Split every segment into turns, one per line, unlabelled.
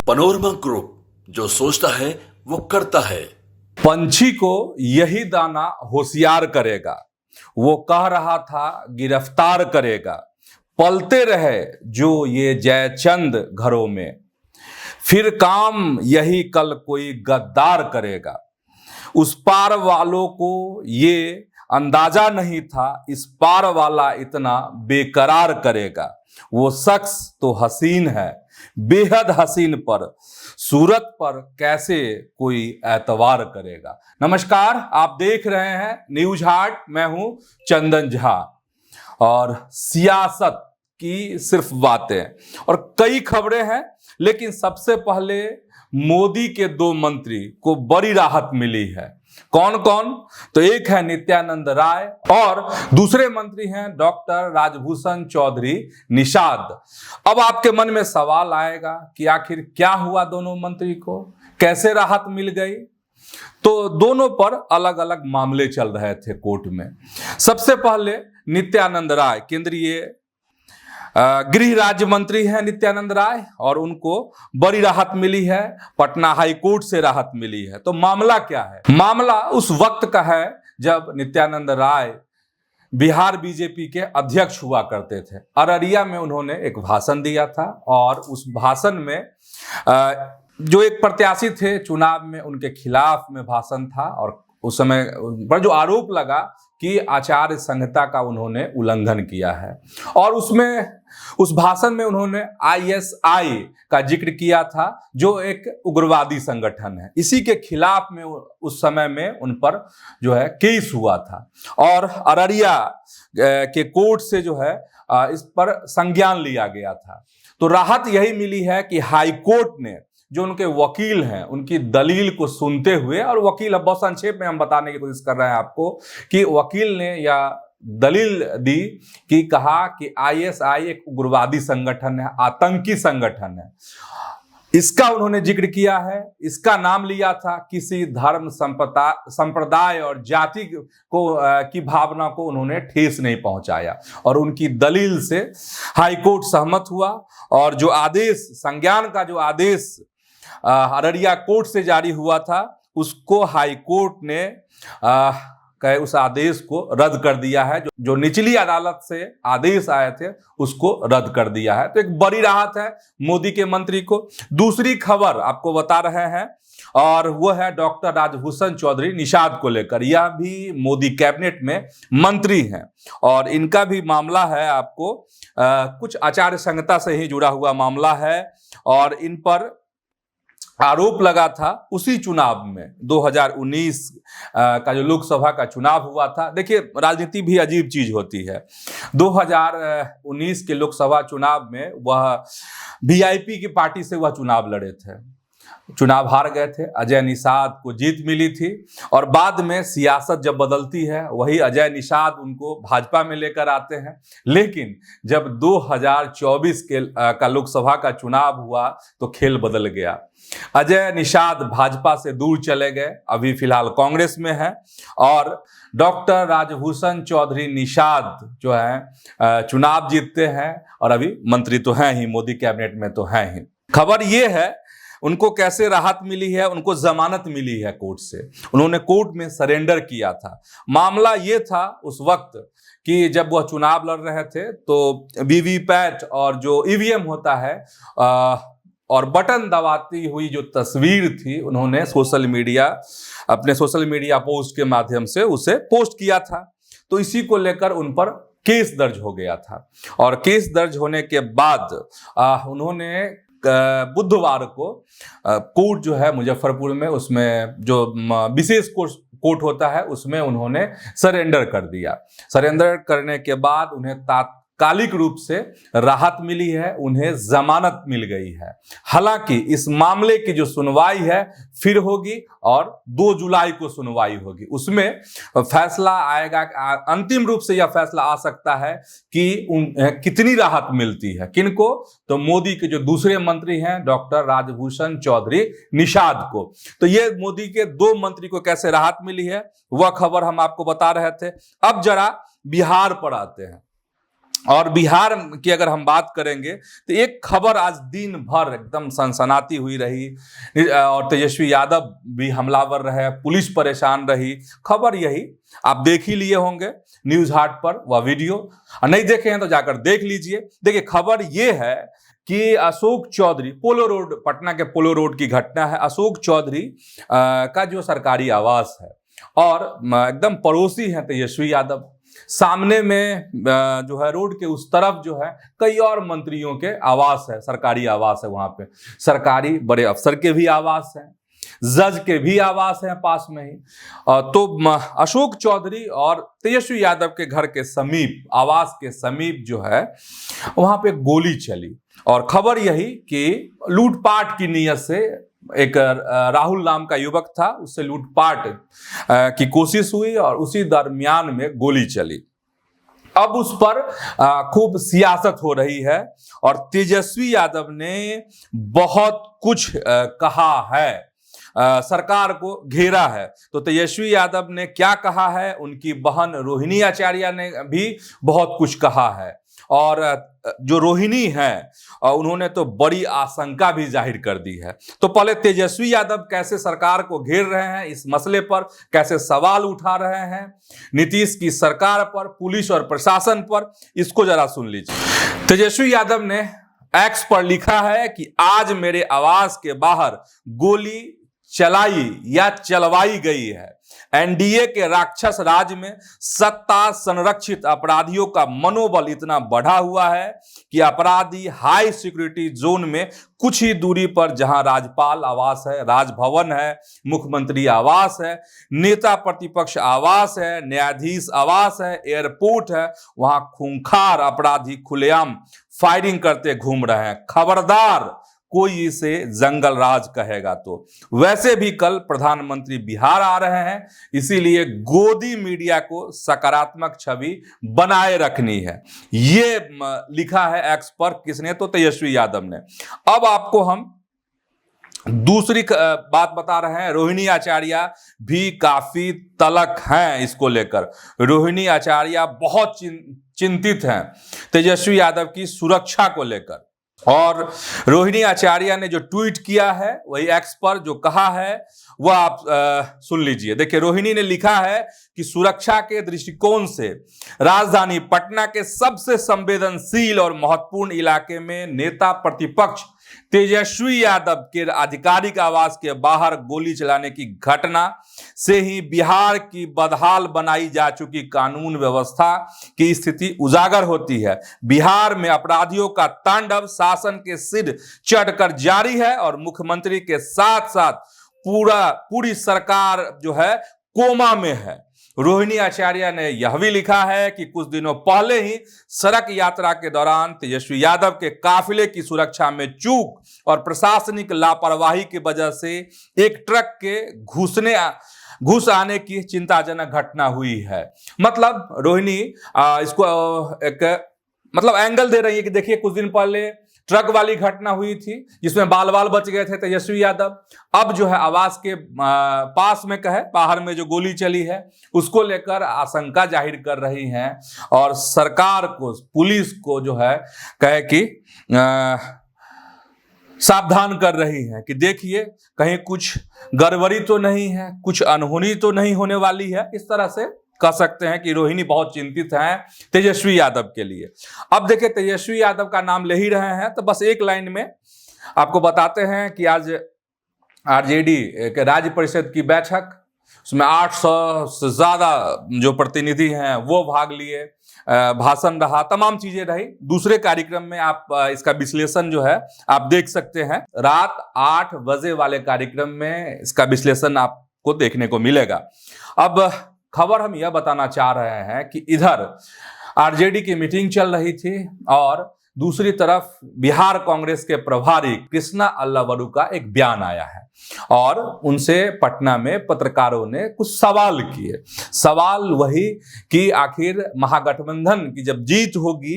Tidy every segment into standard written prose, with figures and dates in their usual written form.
Panorama group, जो सोचता है वो करता है।
पंछी को यही दाना होशियार करेगा, वो कह रहा था गिरफ्तार करेगा। पलते रहे जो ये जयचंद घरों में, फिर काम यही कल कोई गद्दार करेगा। उस पार वालों को ये अंदाजा नहीं था, इस पार वाला इतना बेकरार करेगा। वो शख्स तो हसीन है, बेहद हसीन, पर सूरत पर कैसे कोई एतवार करेगा। नमस्कार, आप देख रहे हैं न्यूज हाट। मैं हूं चंदन झा और सियासत की सिर्फ बातें और कई खबरें हैं। लेकिन सबसे पहले मोदी के दो मंत्री को बड़ी राहत मिली है। कौन कौन? तो एक है नित्यानंद राय और दूसरे मंत्री हैं डॉक्टर राजभूषण चौधरी निषाद। अब आपके मन में सवाल आएगा कि आखिर क्या हुआ दोनों मंत्री को, कैसे राहत मिल गई? तो दोनों पर अलग अलग मामले चल रहे थे कोर्ट में। सबसे पहले नित्यानंद राय, केंद्रीय गृह राज्य मंत्री हैं नित्यानंद राय, और उनको बड़ी राहत मिली है, पटना हाई कोर्ट से राहत मिली है। तो मामला क्या है? मामला उस वक्त का है जब नित्यानंद राय बिहार बीजेपी के अध्यक्ष हुआ करते थे। अररिया में उन्होंने एक भाषण दिया था और उस भाषण में जो एक प्रत्याशी थे चुनाव में, उनके खिलाफ में भाषण था और उस समय पर जो आरोप लगा कि आचार संहिता का उन्होंने उल्लंघन किया है। और उस भाषण में उन्होंने आईएसआई का जिक्र किया था, जो एक उग्रवादी संगठन है। इसी के खिलाफ में उस समय में उन पर जो है केस हुआ था और अररिया के कोर्ट से जो है इस पर संज्ञान लिया गया था। तो राहत यही मिली है कि हाई कोर्ट ने, जो उनके वकील हैं, उनकी दलील को सुनते हुए, और वकील, अब बहुत संक्षेप में हम बताने की कोशिश कर रहे हैं आपको कि वकील ने या दलील दी कि कहा कि आईएसआई एक उग्रवादी संगठन है, आतंकी संगठन है। इसका उन्होंने जिक्र किया है, इसका नाम लिया था, किसी धर्म संप्रदाय और जाति को की भावना को उन्होंने ठेस नहीं पहुंचाया और उनकी दलील से हाईकोर्ट सहमत हुआ। और जो आदेश, संज्ञान का जो आदेश अररिया कोर्ट से जारी हुआ था, उसको हाई कोर्ट ने उस आदेश को रद्द कर दिया है। जो निचली अदालत से आदेश आए थे उसको रद्द कर दिया है। तो एक बड़ी राहत है मोदी के मंत्री को। दूसरी खबर आपको बता रहे हैं और वो है डॉक्टर राजभूषण चौधरी निषाद को लेकर। यह भी मोदी कैबिनेट में मंत्री हैं और इनका भी मामला है, आपको कुछ आचार संहिता से ही जुड़ा हुआ मामला है। और इन पर आरोप लगा था उसी चुनाव में, 2019 का जो लोकसभा का चुनाव हुआ था। देखिए, राजनीति भी अजीब चीज होती है। 2019 के लोकसभा चुनाव में वह वीआईपी की पार्टी से वह चुनाव लड़े थे, चुनाव हार गए थे। अजय निषाद को जीत मिली थी और बाद में सियासत जब बदलती है, वही अजय निषाद उनको भाजपा में लेकर आते हैं। लेकिन जब 2024 का लोकसभा का चुनाव हुआ तो खेल बदल गया। अजय निषाद भाजपा से दूर चले गए, अभी फिलहाल कांग्रेस में है, और डॉक्टर राजभूषण चौधरी निषाद जो है चुनाव जीतते हैं और अभी मंत्री तो हैं ही, मोदी कैबिनेट में तो हैं ही। खबर ये है उनको कैसे राहत मिली है। उनको जमानत मिली है कोर्ट से, उन्होंने कोर्ट में सरेंडर किया था। मामला ये था उस वक्त कि जब वह चुनाव लड़ रहे थे तो वीवीपैट और जो ईवीएम होता है और बटन दबाती हुई जो तस्वीर थी, उन्होंने अपने सोशल मीडिया पोस्ट के माध्यम से उसे पोस्ट किया था। तो इसी को लेकर उन पर केस दर्ज हो गया था और केस दर्ज होने के बाद उन्होंने बुधवार को कोर्ट जो है मुजफ्फरपुर में, उसमें जो विशेष कोर्ट होता है, उसमें उन्होंने सरेंडर कर दिया। सरेंडर करने के बाद उन्हें तात्कालिक रूप से राहत मिली है, उन्हें जमानत मिल गई है। हालांकि इस मामले की जो सुनवाई है फिर होगी और 2 जुलाई को सुनवाई होगी। उसमें फैसला आएगा, अंतिम रूप से यह फैसला आ सकता है कि कितनी राहत मिलती है, किनको? तो मोदी के जो दूसरे मंत्री हैं डॉक्टर राजभूषण चौधरी निषाद को। तो ये मोदी के 2 मंत्री को कैसे राहत मिली है, वह खबर हम आपको बता रहे थे। अब जरा बिहार पर आते हैं। और बिहार की अगर हम बात करेंगे तो एक खबर आज दिन भर एकदम सनसनाती हुई रही, और तेजस्वी यादव भी हमलावर रहे, पुलिस परेशान रही। खबर यही आप देख ही लिए होंगे न्यूज हाट पर वह वीडियो, और नहीं देखे हैं तो जाकर देख लीजिए। देखिए खबर ये है कि अशोक चौधरी, पोलो रोड, पटना के पोलो रोड की घटना है। अशोक चौधरी का जो सरकारी आवास है और एकदम पड़ोसी हैं तेजस्वी यादव, सामने में जो है रोड के उस तरफ जो है कई और मंत्रियों के आवास है, सरकारी आवास है। वहां पे सरकारी बड़े अफसर के भी आवास हैं, जज के भी आवास हैं पास में ही। तो अशोक चौधरी और तेजस्वी यादव के घर के समीप, आवास के समीप जो है वहां पे गोली चली, और खबर यही कि लूटपाट की नीयत से एक राहुल नाम का युवक था, उससे लूटपाट की कोशिश हुई और उसी दरमियान में गोली चली। अब उस पर खूब सियासत हो रही है और तेजस्वी यादव ने बहुत कुछ कहा है, सरकार को घेरा है। तो तेजस्वी यादव ने क्या कहा है, उनकी बहन रोहिणी आचार्य ने भी बहुत कुछ कहा है, और जो रोहिणी है उन्होंने तो बड़ी आशंका भी जाहिर कर दी है। तो पहले तेजस्वी यादव कैसे सरकार को घेर रहे हैं, इस मसले पर कैसे सवाल उठा रहे हैं नीतीश की सरकार पर, पुलिस और प्रशासन पर, इसको जरा सुन लीजिए। तेजस्वी यादव ने एक्स पर लिखा है कि आज मेरे आवास के बाहर गोली चलाई या चलवाई गई है। एनडीए के राक्षस राज में सत्ता संरक्षित अपराधियों का मनोबल इतना बढ़ा हुआ है कि अपराधी हाई सिक्योरिटी जोन में कुछ ही दूरी पर, जहां राज्यपाल आवास है, राजभवन है, मुख्यमंत्री आवास है, नेता प्रतिपक्ष आवास है, न्यायाधीश आवास है, एयरपोर्ट है, वहां खूंखार अपराधी खुलेआम फायरिंग करते घूम रहे हैं। खबरदार कोई इसे जंगल राज कहेगा तो। वैसे भी कल प्रधानमंत्री बिहार आ रहे हैं, इसीलिए गोदी मीडिया को सकारात्मक छवि बनाए रखनी है। ये लिखा है एक्स पर, किसने? तो तेजस्वी यादव ने। अब आपको हम दूसरी बात बता रहे हैं। रोहिणी आचार्य भी काफी तलख हैं इसको लेकर। रोहिणी आचार्य बहुत चिंतित हैं तेजस्वी यादव की सुरक्षा को लेकर, और रोहिणी आचार्य ने जो ट्वीट किया है वही एक्स पर जो कहा है वह आप सुन लीजिए। देखिए रोहिणी ने लिखा है कि सुरक्षा के दृष्टिकोण से राजधानी पटना के सबसे संवेदनशील और महत्वपूर्ण इलाके में नेता प्रतिपक्ष तेजस्वी यादव के आधिकारिक आवास के बाहर गोली चलाने की घटना से ही बिहार की बदहाल बनाई जा चुकी कानून व्यवस्था की स्थिति उजागर होती है। बिहार में अपराधियों का तांडव शासन के सिर चढ़कर जारी है और मुख्यमंत्री के साथ साथ पूरी सरकार जो है कोमा में है। रोहिणी आचार्य ने यह भी लिखा है कि कुछ दिनों पहले ही सड़क यात्रा के दौरान तेजस्वी यादव के काफिले की सुरक्षा में चूक और प्रशासनिक लापरवाही की वजह से एक ट्रक के घुस आने की चिंताजनक घटना हुई है। मतलब रोहिणी इसको एक मतलब एंगल दे रही है कि देखिए कुछ दिन पहले ट्रक वाली घटना हुई थी जिसमें बाल बच गए थे तेजस्वी यादव। अब जो है आवास के पास में कहे बाहर में जो गोली चली है उसको लेकर आशंका जाहिर कर रही हैं और सरकार को, पुलिस को जो है कहे कि सावधान कर रही हैं कि देखिए कहीं कुछ गड़बड़ी तो नहीं है, कुछ अनहोनी तो नहीं होने वाली है। इस तरह से कह सकते हैं कि रोहिणी बहुत चिंतित हैं तेजस्वी यादव के लिए। अब देखिए तेजस्वी यादव का नाम ले ही रहे हैं तो बस एक लाइन में आपको बताते हैं कि आज आरजेडी के राज्य परिषद की बैठक, उसमें 800 से ज्यादा जो प्रतिनिधि हैं वो भाग लिए, भाषण रहा, तमाम चीजें रही। दूसरे कार्यक्रम में आप इसका विश्लेषण जो है आप देख सकते हैं। रात 8 बजे वाले कार्यक्रम में इसका विश्लेषण आपको देखने को मिलेगा। अब खबर हम यह बताना चाह रहे हैं कि इधर आरजेडी की मीटिंग चल रही थी और दूसरी तरफ बिहार कांग्रेस के प्रभारी कृष्णा अल्लावरू का एक बयान आया है। और उनसे पटना में पत्रकारों ने कुछ सवाल किए। सवाल वही कि आखिर महागठबंधन की जब जीत होगी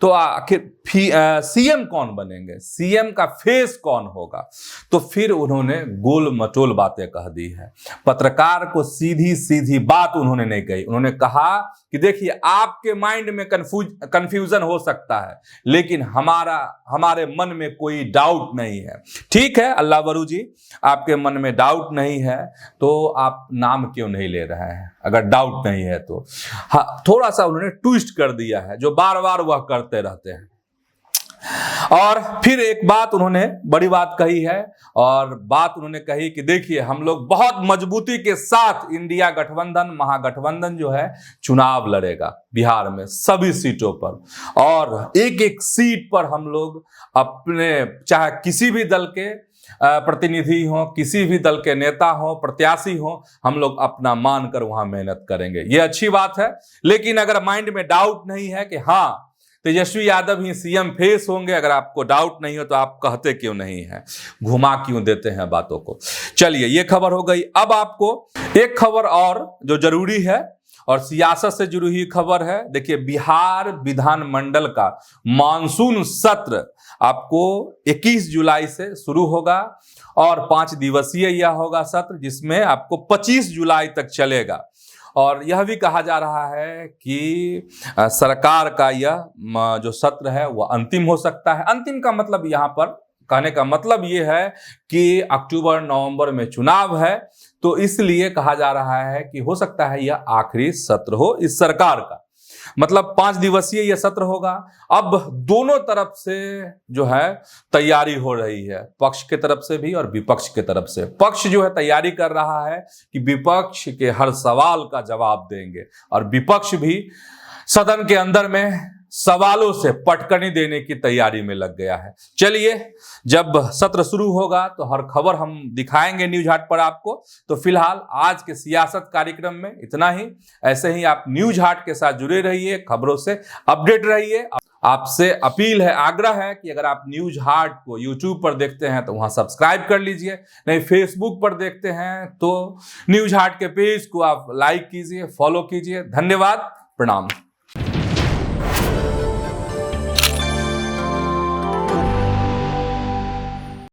तो आखिर सीएम कौन बनेंगे, सीएम का फेस कौन होगा। तो फिर उन्होंने गोल मटोल बातें कह दी है। पत्रकार को सीधी सीधी बात उन्होंने नहीं कही। उन्होंने कहा कि देखिए, आपके माइंड में कंफ्यूजन हो सकता है, लेकिन हमारे मन में कोई डाउट नहीं है। ठीक है अल्लाह वरू जी, आपके मन में डाउट नहीं है तो आप नाम क्यों नहीं ले रहे हैं, अगर डाउट नहीं है तो। हाँ, थोड़ा सा उन्होंने ट्विस्ट कर दिया है, जो बार बार वह करते रहते हैं। और फिर एक बात उन्होंने बड़ी बात कही है, और बात उन्होंने कही कि देखिए, हम लोग बहुत मजबूती के साथ इंडिया गठबंधन, महागठबंधन जो है चुनाव लड़ेगा बिहार में सभी सीटों पर, और एक एक सीट पर हम लोग अपने, चाहे किसी भी दल के प्रतिनिधि हो, किसी भी दल के नेता हो, प्रत्याशी हो, हम लोग अपना मानकर वहां मेहनत करेंगे। ये अच्छी बात है। लेकिन अगर माइंड में डाउट नहीं है कि हाँ तेजस्वी यादव ही सीएम फेस होंगे, अगर आपको डाउट नहीं हो तो आप कहते क्यों नहीं है, घुमा क्यों देते हैं बातों को। चलिए, ये खबर हो गई। अब आपको एक खबर और जो जरूरी है और सियासत से जुड़ी हुई खबर है। देखिए, बिहार विधानमंडल का मानसून सत्र आपको 21 जुलाई से शुरू होगा और 5 दिवसीय यह होगा सत्र, जिसमें आपको 25 जुलाई तक चलेगा। और यह भी कहा जा रहा है कि सरकार का यह जो सत्र है वह अंतिम हो सकता है। अंतिम का मतलब, यहाँ पर कहने का मतलब ये है कि अक्टूबर नवंबर में चुनाव है, तो इसलिए कहा जा रहा है कि हो सकता है यह आखिरी सत्र हो इस सरकार का। मतलब 5 दिवसीय यह सत्र होगा। अब दोनों तरफ से जो है तैयारी हो रही है, पक्ष के तरफ से भी और विपक्ष के तरफ से। पक्ष जो है तैयारी कर रहा है कि विपक्ष के हर सवाल का जवाब देंगे, और विपक्ष भी सदन के अंदर में सवालों से पटकनी देने की तैयारी में लग गया है। चलिए, जब सत्र शुरू होगा तो हर खबर हम दिखाएंगे न्यूज हाट पर आपको। तो फिलहाल आज के सियासत कार्यक्रम में इतना ही। ऐसे ही आप न्यूज हाट के साथ जुड़े रहिए, खबरों से अपडेट रहिए। आपसे अपील है, आग्रह है कि अगर आप न्यूज हाट को यूट्यूब पर देखते हैं तो वहां सब्सक्राइब कर लीजिए, नहीं फेसबुक पर देखते हैं तो न्यूज हाट के पेज को आप लाइक कीजिए, फॉलो कीजिए। धन्यवाद, प्रणाम।